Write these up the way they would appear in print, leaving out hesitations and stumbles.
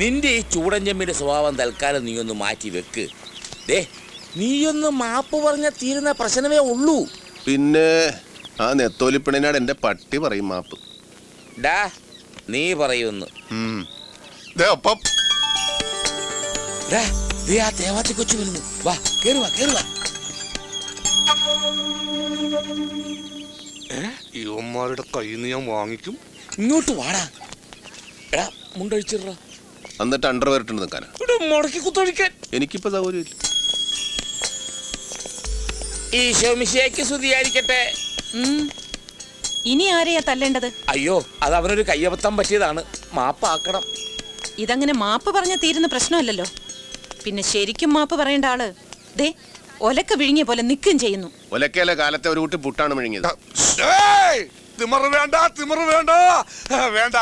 നിന്റെ ഈ ചൂടഞ്ചമ്മിന്റെ സ്വഭാവം തൽക്കാലം നീ ഒന്ന് മാറ്റി വെക്ക്. ദേ നീയൊന്ന് മാപ്പ് പറഞ്ഞാൽ തീരുന്ന പ്രശ്നമേ ഉള്ളൂ. പിന്നെ ആ നെത്തോലിപ്പിണനാട് എന്റെ പട്ടി പറയും മാപ്പ്. ഡാ നീ പറയുന്നു. ആ തേവാത്തി കൊച്ചു വരുന്നു. വാ കേറുവാ കേറുവാ. ഇവന്മാരുടെ കയ്യിൽ നിന്ന് ഞാൻ വാങ്ങിക്കും. ഇങ്ങോട്ട് വാടാ. എടാ മുണ്ടഴിച്ചിട. എന്നിട്ട് അണ്ടർവെയർ ഇട്ട് നിൽക്കാനാ? മുടക്കി കുത്തൊഴിക്കാൻ എനിക്കിപ്പോ സൗകര്യമില്ല. ഈശോ മിശിഹായ്ക്ക് സ്തുതിയായിരിക്കട്ടെ. ഇനി ആരെയാ തല്ലേണ്ടത്? അയ്യോ അത് അവനൊരു കയ്യബദ്ധം പറ്റിയതാണ്, മാപ്പാക്കണം. ഇതങ്ങനെ മാപ്പ് പറഞ്ഞ തീരുന്ന പ്രശ്നമല്ലല്ലോ. പിന്നെ ശരിക്കും മാപ്പ് പറയേണ്ട ആള് ദേ ഒലക്ക വിഴുങ്ങിയ പോലെ നിൽക്കുകയും ചെയ്യുന്നു. ഒലക്കയിലെ കാലത്തെ ഒരു കുട്ടി പുട്ടാണ് വിഴുങ്ങിയത്. തിമറ് വേണ്ട, തിമറ് വേണ്ട, വേണ്ട.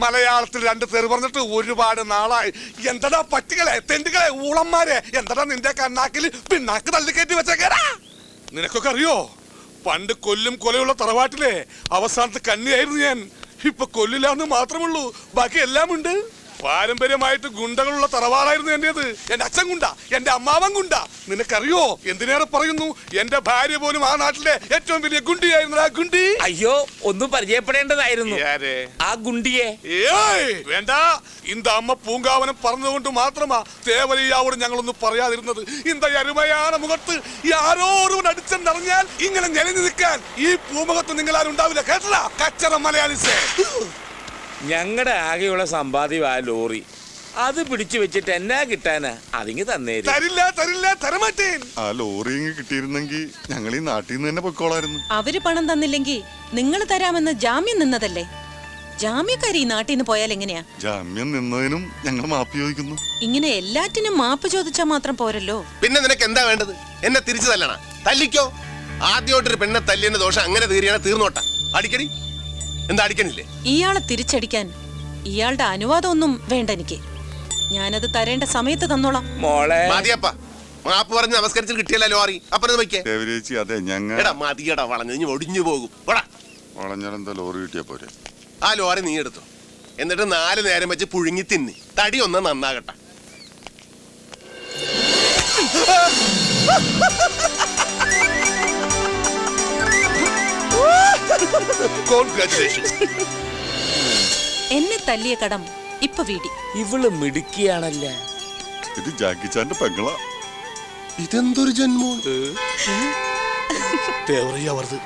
മലയാളത്തിൽ 2 പേര് പറഞ്ഞിട്ട് ഒരുപാട് നാളായി. എന്തടാ പറ്റികളെ, തെണ്ടുകളെ, ഊളന്മാരെ, എന്തടാ നിന്റെ കണ്ണാക്കിൽ പിന്നാക്ക് തള്ളിക്കയറ്റി വെച്ചേക്കാരാ? നിനക്കൊക്കെ അറിയോ, പണ്ട് കൊല്ലും കൊലയുള്ള തറവാട്ടിലെ അവസാനത്തെ കന്നിയായിരുന്നു ഞാൻ. ഇപ്പൊ കൊല്ലില്ലാന്ന് മാത്രമുള്ളൂ, ബാക്കി എല്ലാം ഉണ്ട്. പാരമ്പര്യമായിട്ട് ഗുണ്ടകളുള്ള തറവാടായിരുന്നു എന്റേത്. എന്റെ അച്ഛൻ ഗുണ്ട, എന്റെ അമ്മാവൻ ഗുണ്ട. നിനക്കറിയോ, എന്തിനേറെ പറയുന്നു, എന്റെ ഭാര്യ പോലും ആ നാട്ടിലെ ഏറ്റവും വലിയ ഗുണ്ടിയായിരുന്നു. ആ ഗുണ്ടി അയ്യോ ഒന്നും പരിചയപ്പെടേണ്ടതായിരുന്നു ആ ഗുണ്ടിയെ. വേണ്ട, இந்த അമ്മ പൂങ്കാവനം പറഞ്ഞതുകൊണ്ട് മാത്രമാ തേവലയ്യാവോട് ഞങ്ങളൊന്നും പറയാതിരുന്നത്. இந்த അരുമയാണ് മുഖത്ത് ആരോ ഒരുവൻ അടിച്ചെന്നറിഞ്ഞാൽ ഇങ്ങനെ ഞെളിഞ്ഞു നിൽക്കാൻ ഈ പൂമുഖത്ത് നിങ്ങൾ ആരും ഉണ്ടാവില്ല. കേട്ടല്ല കച്ചറ മലയാളിസേ. ഞങ്ങളുടെ ആകെയുള്ള സമ്പാദ്യം ആ ലോറി, അത് പിടിച്ചു വെച്ചിട്ട് എന്നാ കിട്ടാനാ? അതിങ്ങ് തന്നേരും. തരില്ല, തരില്ല, തരമാറ്റേൻ. ആ ലോറി കിട്ടിയിരുന്നെങ്കിൽ ഞങ്ങൾ ഈ നാട്ടിൽ നിന്ന് തന്നെ പൊയ്ക്കോളായിരുന്നു. അവര് പണം തന്നില്ലെങ്കിൽ നിങ്ങൾ തരാമെന്ന് ജാമ്യം നിന്നതല്ലേ? ജാമ്യക്കാരി ഈ നാട്ടിൽ നിന്ന് പോയാൽ എങ്ങനെയാ? ജാമ്യം നിന്നതിനും ഞങ്ങൾ മാപ്പ് ചോദിക്കുന്നു. ഇങ്ങനെ എല്ലാറ്റിനും മാപ്പ് ചോദിച്ചാൽ മാത്രം പോരല്ലോ. പിന്നെ നിനക്ക് എന്താ വേണ്ടത്? എന്നെ തിരിച്ചു തല്ലണ? തല്ലിക്കോ. ആദ്യമായിട്ടൊരു പെണ്ണെ തല്ലിയെന്ന ദോഷം അങ്ങനെ തീർന്നോട്ട. അടിക്കടി എന്താ അടിക്കണില്ലേ? ഇയാളെ തിരിച്ചടിക്കാൻ ഇയാളുടെ അനുവാദമൊന്നും വേണ്ട എനിക്ക്. ഞാനത് തരേണ്ട സമയത്ത് തന്നോളാം. മോളെ മതിയപ്പ, മാപ്പ് പറഞ്ഞ് നമസ്കരിച്ച് കിട്ടിയല്ലോ ലോറി. അപ്പനത് വയ്ക്കേ. ചേച്ചി അതെ ഞങ്ങൾ എടാ മതിയടാ, വളഞ്ഞു ഒടിഞ്ഞു പോകും. വളഞ്ഞാലെന്താ ലോറി കിട്ടിയാ പോരെ? ആ ലോറി നീ എടുത്തു, എന്നിട്ട് 4 നേരം വെച്ച് പുഴുങ്ങി തിന്നി തടി ഒന്ന് നന്നാകട്ടെ. എന്നെ തല്ലിയ കടം ഇപ്പൊ വീടി. ഇവള് മിടുക്കിയാണല്ലേ. ഇത് ജാക്കിച്ചാന്റെ പെങ്ങളാ. ഇതെന്തൊരു ജന്മോ? തേവറയ്യാവർത്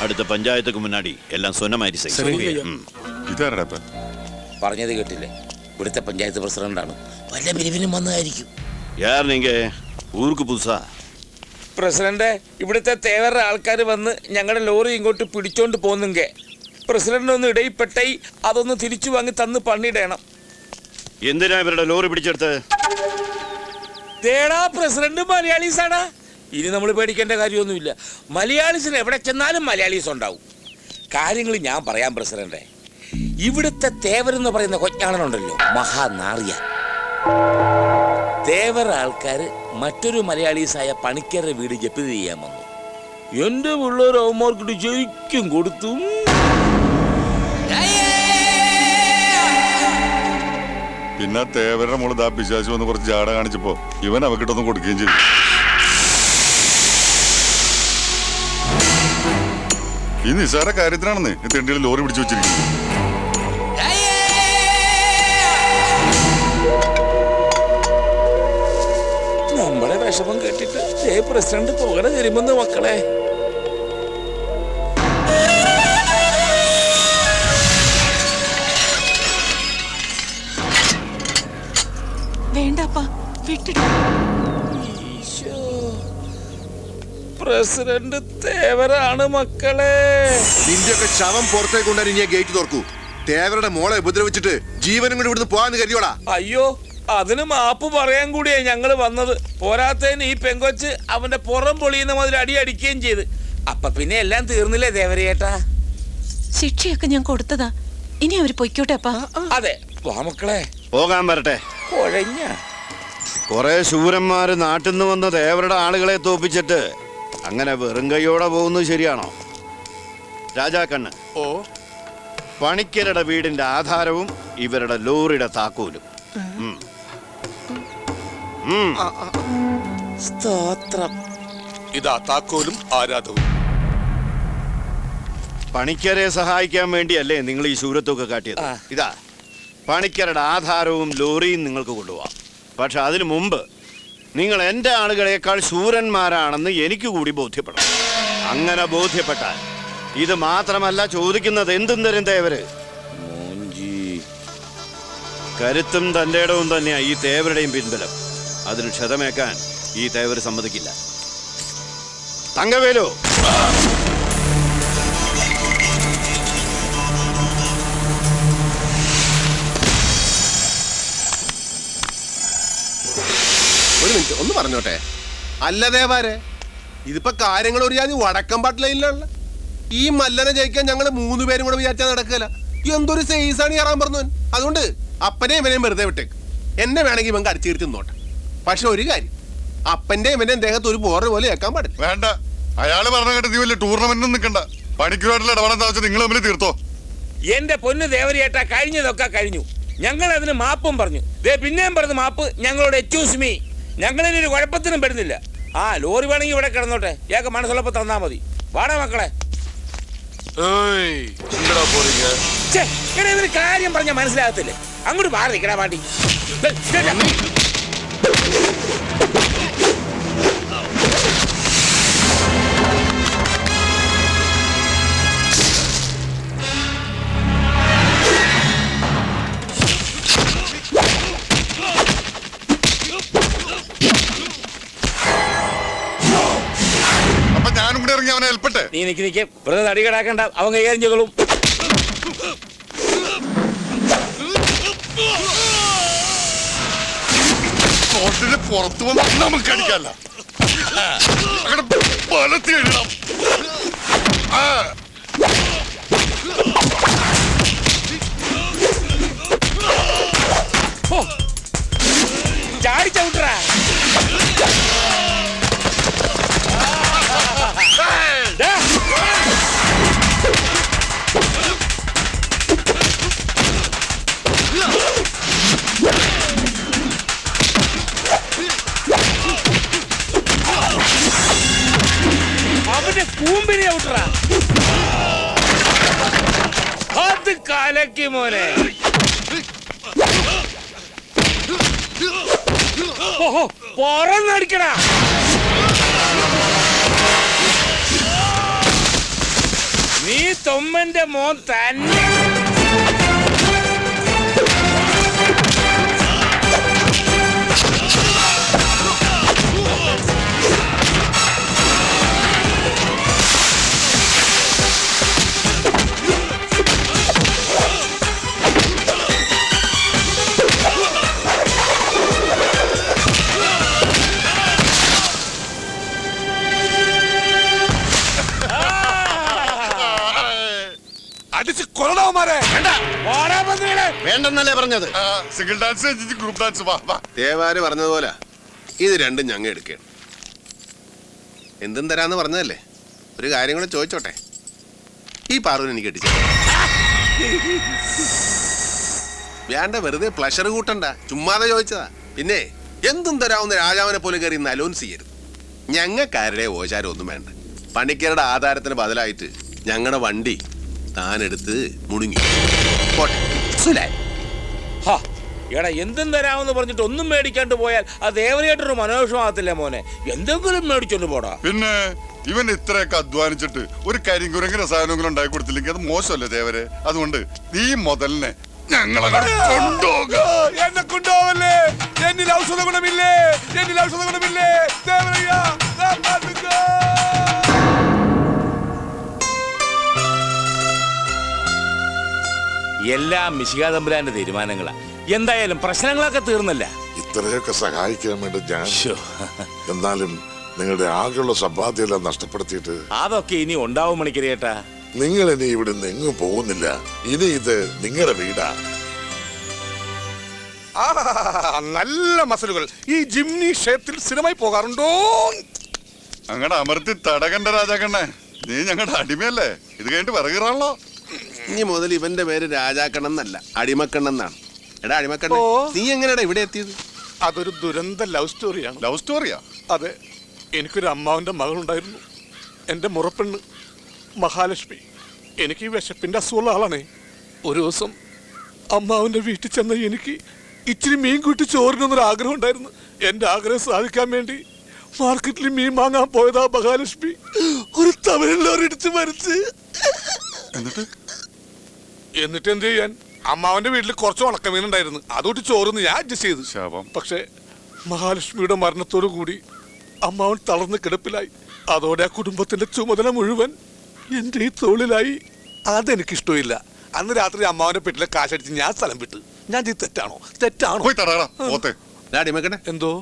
அடுத்த பஞ்சாயத்துக்கு முன்னாடி எல்லாம் சொன்ன மாதிரி செய்யும். ഇതാരടാ? പറഞ്ഞത് കേട്ടില്ലേ? ഇവിടുത്തെ പഞ്ചായത്ത് പ്രസിഡന്റാണ്. വല്ല പിരിവിനും വന്നതായിരിക്കും. யார் நீங்க? ஊருக்கு புதுசா? പ്രസിഡന്റ്, ഇവിടുത്തെ തേവരുടെ ആൾക്കാർ വന്ന് ഞങ്ങളുടെ ലോറി ഇങ്ങോട്ട് പിടിച്ചോണ്ട് പോന്നെങ്കിൽ പ്രസിഡന്റ് ഒന്ന് ഇടയിൽപ്പെട്ടായി അതൊന്ന് തിരിച്ചു വാങ്ങി തന്ന് പണിയിടണം. എന്തിനാ ഇവരുടെ ലോറി പിടിച്ചെടുത്ത്? തേടാ പ്രസിഡന്റ് മലയാളീസാണ്. ഇനി നമ്മൾ പേടിക്കേണ്ട കാര്യമൊന്നുമില്ല. മലയാളീസിന് എവിടെ ചെന്നാലും മലയാളീസ് ഉണ്ടാവും. കാര്യങ്ങൾ ഞാൻ പറയാം പ്രസിഡന്റെ. ഇവിടുത്തെ തേവരെന്ന് പറയുന്ന കൊഞ്ഞാണനുണ്ടല്ലോ, മഹാനാറിയ. തേവർ ആൾക്കാർ മറ്റൊരു മലയാളീസായ പണിക്കരുടെ വീട് ജപ്തി ചെയ്യാൻ വന്നു. എന്റെ പിള്ളേർ അവന്മാർക്കിട്ട് ജയിക്കും കൊടുത്തു. പിന്നെ തേവരുടെ മോള് ദാ പിശാചു വന്ന് കുറച്ച് ജാട കാണിച്ചപ്പോ ഇവൻ അവക്കിട്ടൊന്നും കൊടുക്കുകയും ചെയ്തു. ഈ നിസ്സാര കാര്യത്തിനാണെന്ന് ഈ തെണ്ടിയിൽ ലോറി പിടിച്ചു വെച്ചിരിക്കുന്നത്. നമ്മുടെ വിഷമം കേട്ടിട്ട് പ്രസിഡന്റ് പോകണ തരുമെന്ന് മക്കളെ. വേണ്ടപ്പാ, വിട്ടിട്ട്. പ്രസിഡന്റ് തേവരാണ് മക്കളെ. നിന്റെയൊക്കെ ശവം പുറത്തേക്ക് കൊണ്ടുവരാൻ ഇനി ഗേറ്റ് തുറക്കൂ. തേവരുടെ മോളെ ഉപദ്രവിച്ചിട്ട് ജീവനും കൂടി ഇവിടുന്ന് പോവാന്ന് കരുതിയോടാ. അയ്യോ, അതിന് മാപ്പ് പറയാൻ കൂടിയാ ഞങ്ങള് വന്നത്. പോരാത്തതിന് ഈ പെങ്കൊച്ച് അവന്റെ പുറം പൊളിയുന്ന മാതിരി അടി അടിക്കുകയും ചെയ്ത്. അപ്പൊ പിന്നെ എല്ലാം തീർന്നില്ലേ ദേവരേട്ടാ? ശിക്ഷയൊക്കെ ഞാൻ കൊടുത്തതാ. ഇനി അവര് പൊയ്ക്കോട്ടെ അപ്പാ. അതെ, വാ മക്കളെ. പോകാൻ വരട്ടെ. കുഴഞ്ഞ കുറെ ശൂരന്മാര് നാട്ടിൽ നിന്ന് വന്ന തേവരുടെ ആളുകളെ തോപ്പിച്ചിട്ട് അങ്ങനെ വെറും കൈയോടെ പോകുന്നത് ശരിയാണോ? രാജാക്കണ്ണ്, ഓ, പണിക്കരുടെ വീടിന്റെ ആധാരവും ഇവരുടെ ലോറിയുടെ താക്കോലും. സ്തോത്രം. ഇതാ താക്കോലും ആരാധവും. പണിക്കരെ സഹായിക്കാൻ വേണ്ടിയല്ലേ നിങ്ങൾ ഈ ശൂരത്വമൊക്കെ കാട്ടിയത്? ഇതാ പണിക്കരുടെ ആധാരവും ലോറിയും നിങ്ങൾക്ക് കൊണ്ടുപോവാം. പക്ഷെ അതിനു മുമ്പ് നിങ്ങൾ എൻ്റെ ആളുകളെക്കാൾ ശൂരന്മാരാണെന്ന് എനിക്ക് കൂടി ബോധ്യപ്പെടണം. അങ്ങനെ ബോധ്യപ്പെട്ടാൽ ഇത് മാത്രമല്ല ചോദിക്കുന്നത് എന്തും തരും തേവര്. കരുത്തും തൻ്റെ ഇടവും തന്നെയാ ഈ തേവരുടെയും പിൻബലം. അതിന് ക്ഷതമേക്കാൻ ഈ തേവര് സമ്മതിക്കില്ല. തങ്കവേലു, ഒരു മിനിറ്റ് ഒന്ന് പറഞ്ഞോട്ടെ. അല്ലതേവാരെ, ഇതിപ്പോ കാര്യങ്ങൾ ഒരു ജാതി വടക്കം പാട്ടിലുള്ള ഈ മല്ലനെ ജയിക്കാൻ ഞങ്ങൾ 3 പേരും കൂടെ വിചാരിച്ചാൽ നടക്കില്ല. എന്തൊരു സൈസാണ് കയറാൻ പറഞ്ഞവൻ. അതുകൊണ്ട് അപ്പനെയും ഇവനെയും വെറുതെ വിട്ടേക്ക്. എന്നെ വേണമെങ്കിൽ ഇവൻ കടിച്ചു തീർത്ത് നോട്ടെ. പക്ഷെ ഒരു കാര്യം, അപ്പന്റെ ഇവന്റെ ദേഹത്ത് ഒരു പോറ പോലെ ഏക്കാൻ പാടില്ല. വേണ്ട, അയാള് പറഞ്ഞ കേട്ട് നീ വലിയ ടൂർണമെന്റും നിൽക്കണ്ട. പണിക്കുമായിട്ടുള്ള ഇടപെടാൻ വെച്ചാൽ നിങ്ങൾ തമ്മിൽ തീർത്തോ. എന്റെ പൊന്ന് ദേവരിയേട്ടാ, കഴിഞ്ഞതൊക്കെ കഴിഞ്ഞു. ഞങ്ങൾ അതിന് മാപ്പും പറഞ്ഞു. പിന്നെയും പറഞ്ഞു മാപ്പ്. ഞങ്ങളോട് എക്സ്ക്യൂസ് മീ, ഞങ്ങളിനൊരു കുഴപ്പത്തിനും പെടുന്നില്ല. ലോറി വേണമെങ്കിൽ ഇവിടെ കിടന്നോട്ടെ. ഇയാൾക്ക് മനസ്സുള്ളപ്പോ തന്നാ മതി. വാടാ മക്കളെ. ഇവര് കാര്യം പറഞ്ഞ മനസ്സിലാകത്തില്ലേ? അങ്ങോട്ട് മാറിക്കടാ പാണ്ടി. അപ്പൊ ഞാനും കൂടെ ഇറങ്ങി അവനെ ഏൽപ്പട്ടെ. നീ നിക്ക് വെറുതെ തടി കിടാക്കണ്ട. അവൻ കൈകാര്യം ചെയ്തോളും. കോട്ടിന് പുറത്തു വന്ന് നമുക്ക് അടിക്കല്ല. അങ്ങനെ ബലത്തി എഴുതാം. ചാടി ചവിട്ടറാ. അവന്റെ കൂമ്പിനെ ചവിട്ടറാ. അത് കലക്കി മോനെ. ഓഹോ, പുറന്നടിക്കടാ. നീ തൊമ്മന്റെ മോൻ തന്നെ. അടിച്ച് കൊല്ലണവന്മാരെ. വേണ്ടെന്നല്ലേ പറഞ്ഞത്? Single dance, group dance. വാ വാ. ദേവാര് പറഞ്ഞതുപോലെ ഇത് രണ്ടും ഞങ്ങൾ എടുക്കണം. എന്തും തരാന്ന് പറഞ്ഞതല്ലേ. ഒരു കാര്യം കൂടെ ചോദിച്ചോട്ടെ. ഈ പാറുവിനെ എനിക്ക് അടിച്ചു വേണ്ട, വെറുതെ പ്ലഷർ കൂട്ടണ്ട. ചുമ്മാതെ ചോദിച്ചതാ. പിന്നെ എന്തും തരാവുന്ന രാജാവിനെ പോലെ കയറി ഇന്ന് അലോൻസ് ചെയ്യരുത്. ഞങ്ങൾക്കാരുടെ ഓചാരം ഒന്നും വേണ്ട. പണിക്കരുടെ ആധാരത്തിന് ബദലായിട്ട് ഞങ്ങളുടെ വണ്ടി താനെടുത്ത് മുടുങ്ങി പോട്ടെ. എടാ, എന്തും തരാമെന്ന് പറഞ്ഞിട്ട് ഒന്നും മേടിക്കാണ്ട് പോയാൽ അത് ദേവരിയായിട്ടൊരു മനോവിഷമാകത്തില്ലേ മോനെ? എന്തെങ്കിലും മേടിച്ചോണ്ട് പോടാ. പിന്നെ ഇവൻ ഇത്രയൊക്കെ അധ്വാനിച്ചിട്ട് ഒരു കരിങ്കുരങ്ങ് രസായനങ്ങളും ഉണ്ടാക്കി കൊടുത്തില്ലെങ്കിൽ അത് മോശമല്ലേ ദേവരെ? അതുകൊണ്ട് ഈ മുതലിനെ ഞങ്ങളെ കൊണ്ടുപോകുക. എന്നെ കൊണ്ടുപോവല്ലേ? എന്നിൽ ഔഷധ ഗുണമില്ലേ? എന്നിൽ ഔഷധ ഗുണമില്ലേ? ദേവരയ്യ, എല്ലാം മിശികാതമ്പുരാന്റെ തീരുമാനങ്ങളാ. എന്തായാലും പ്രശ്നങ്ങളൊക്കെ തീർന്നല്ല. ഇത്രയൊക്കെ സഹായിക്കാൻ വേണ്ടി ഞാൻ, എന്നാലും നിങ്ങളുടെ ആകെയുള്ള സമ്പാദ്യമെല്ലാം നഷ്ടപ്പെടുത്തിയിട്ട് അതൊക്കെ ഇനി ഉണ്ടാവും മണിക്കരിയേട്ടാ. നിങ്ങൾ ഇനി ഇവിടെ നിന്ന് എങ്ങും പോകുന്നില്ല. ഇനി ഇത് നിങ്ങളുടെ വീടാ. ആ നല്ല മസിലുകൾ. ഈ ജിംനേഷ്യത്തിൽ സ്ഥിരമായി പോകാറുണ്ടോ? അങ്ങടെ അമർത്തി തടകണ്ട രാജാക്കണ്ണേ, നീ ഞങ്ങളുടെ അടിമയല്ലേ? ഇത് കഴിഞ്ഞിട്ട് വിറകിറാണല്ലോ. ഇനി മുതൽ ഇവന്റെ പേര് രാജാക്കണ്ണെന്നല്ല, അടിമക്കണ്ണെന്നാണ്. എടാ അടിമക്കണ്ണ, ഓ. നീ എങ്ങനെയാടാ ഇവിടെ എത്തിയത്? അതൊരു ദുരന്ത ലവ് സ്റ്റോറിയാണ്. ലവ് സ്റ്റോറിയാ? അതെ, എനിക്കൊരു അമ്മാവന്റെ മകളുണ്ടായിരുന്നു. എൻ്റെ മുറപ്പെണ്ണ് മഹാലക്ഷ്മി. എനിക്ക് ഈ വിശപ്പിന്റെ അസുഖമുള്ള ആളാണേ. ഒരു ദിവസം അമ്മാവന്റെ വീട്ടിൽ ചെന്ന എനിക്ക് ഇച്ചിരി മീൻ കൂട്ടി ചോറിനൊന്നൊരു ആഗ്രഹം ഉണ്ടായിരുന്നു. എൻ്റെ ആഗ്രഹം സാധിക്കാൻ വേണ്ടി മാർക്കറ്റിൽ മീൻ വാങ്ങാൻ പോയതാ മഹാലക്ഷ്മി ഒരു തമിഴിലോരിടിച്ച് മരിച്ച്. എന്നിട്ട് എന്ത് ചെയ്യാൻ? അമ്മാവന്റെ വീട്ടിൽ കുറച്ച് ഉണക്കമീൻ ഉണ്ടായിരുന്നു, അതുകൊണ്ട് ചോറിന്ന് ഞാൻ അഡ്ജസ്റ്റ് ചെയ്തു. ശാപം. പക്ഷെ മഹാലക്ഷ്മിയുടെ മരണത്തോടു കൂടി അമ്മാവൻ തളർന്ന് കിടപ്പിലായി. അതോടെ ആ കുടുംബത്തിന്റെ ചുമതല മുഴുവൻ എന്റെ ഈ തോളിലായി. അതെനിക്കിഷ്ടമില്ല. അന്ന് രാത്രി അമ്മാവന്റെ പെട്ടിലെ കാശടിച്ച് ഞാൻ സ്ഥലം വിട്ടു. ഞാൻ ചെയ്ത് തെറ്റാണോ? പോയി തടകടാ പോത്തെ. എടാ അടിമക്കണ്ണ, എന്തോ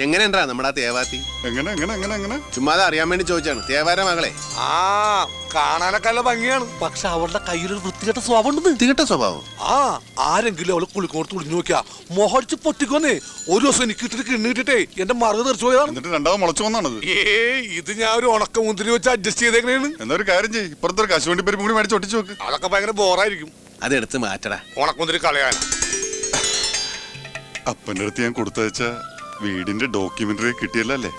എങ്ങനെയുണ്ടാ നമ്മുടെ ആ തേവാത്തി? എങ്ങനെ എങ്ങനെ എങ്ങനെ എങ്ങനെ? ചുമ്മാതെ അറിയാൻ വേണ്ടി ചോദിച്ചാണ്. തേവാര മകളെ ആ കാണാനൊക്കെ നല്ല ഭംഗിയാണ്, പക്ഷെ അവളുടെ കയ്യിലൊരു വൃത്തികെട്ട സ്വഭാവം ഉണ്ടെന്ന്. തികട്ട സ്വഭാവം. ആ ആരെങ്കിലും അവളെ കുളിക്കോർത്ത് കുളിഞ്ഞു നോക്കിയാ മോഹടിച്ച് പൊട്ടിക്കൊന്നേ. ഒരു ദിവസം എനിക്ക് ഇട്ടിട്ട് കിണ്ണിട്ടിട്ടേ എന്റെ മറുക തെറിച്ചു പോയതാണ്. എന്നിട്ട് രണ്ടാമത് മുളച്ചു വന്നാണത്. ഇത് ഞാൻ ഒരു ഉണക്ക മുന്തിരി വെച്ച് അഡ്ജസ്റ്റ് ചെയ്തേക്കണേന്ന്. എന്നൊരു കാര്യം ചെയ്യ്, ഇപ്പുറത്തൊരു കശുവണ്ടി പരിപ്പ് കൂടി മേടിച്ച് ഒട്ടിച്ചു വെക്ക്. അതൊക്കെ ഭയങ്കര ബോറായിരിക്കും. അതെടുത്ത് മാറ്റടാ. ഉണക്കമുന്തിരി കളയാൻ അപ്പൻ്റെ അടുത്ത് ഞാൻ കൊടുത്തയച്ച വീടിന്റെ ഡോക്യുമെന്ററി കിട്ടിയല്ലോ അല്ലേ?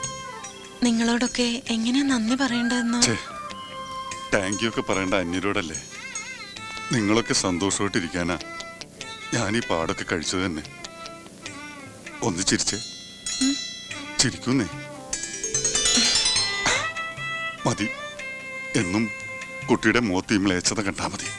നിങ്ങളോടൊക്കെ എങ്ങനെയാ നന്ദി പറയേണ്ടതെന്ന്. താങ്ക് യു ഒക്കെ പറയേണ്ട അന്യരോടല്ലേ? നിങ്ങളൊക്കെ സന്തോഷമായിട്ടിരിക്കാനാ ഞാൻ ഈ പാടൊക്കെ കഴിച്ചത് തന്നെ. ഒന്ന് ചിരിച്ചേ, ചിരിക്കുന്നേ. മതി, എന്നും കുട്ടിയുടെ മുഖത്ത് ഈ മ്ലേച്ഛത കണ്ടാ മതി.